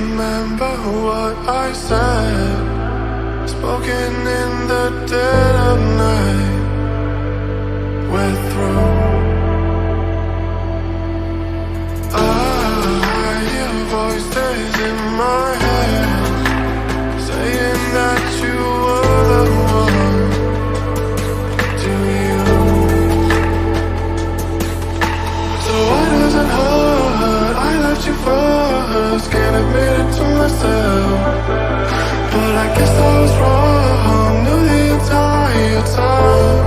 remember what I said, spoken in the dead of night. We're through. Your voices in my head, saying that you were the one to use. So why does it hurt? I left you first, can't admit it to myself, but I guess I was wrong. Knew the entire time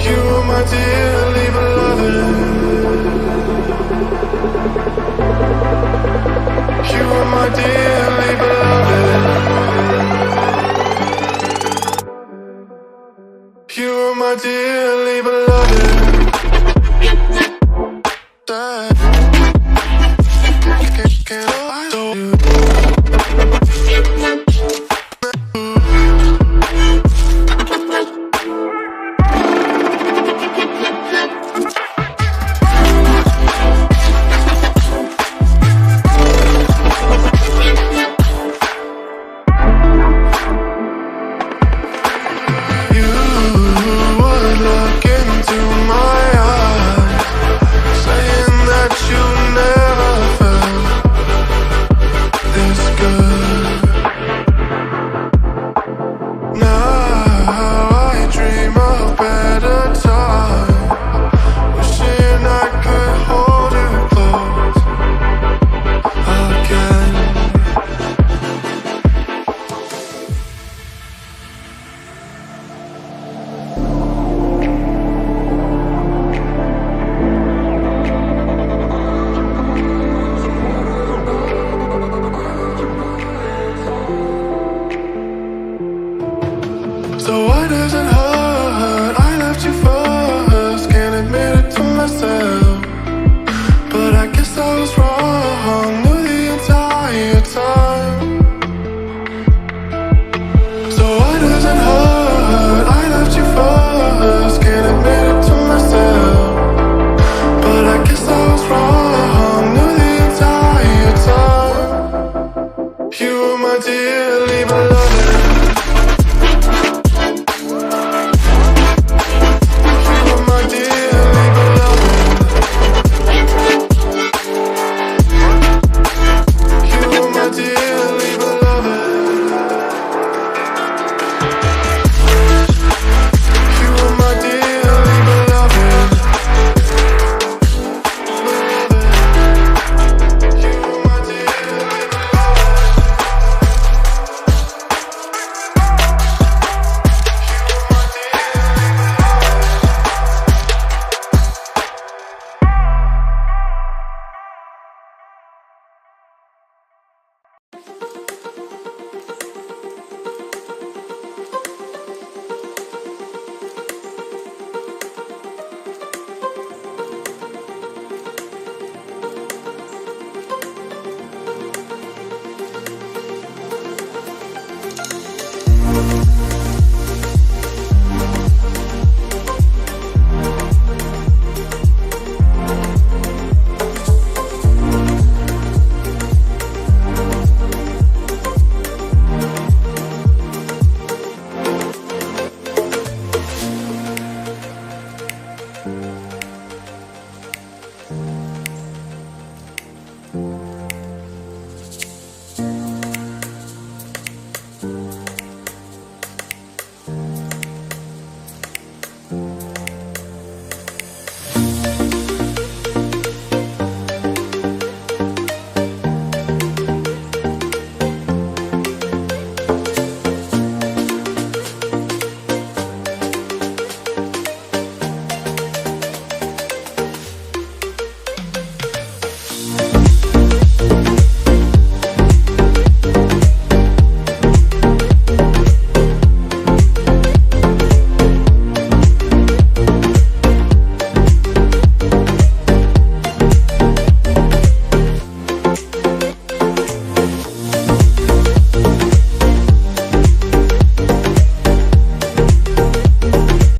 you were my dearly beloved. You were my dearly beloved. You were my dearly beloved. Can I do you? So why does it hurt? I left you first, can't admit it to myself, but I guess I was wrong.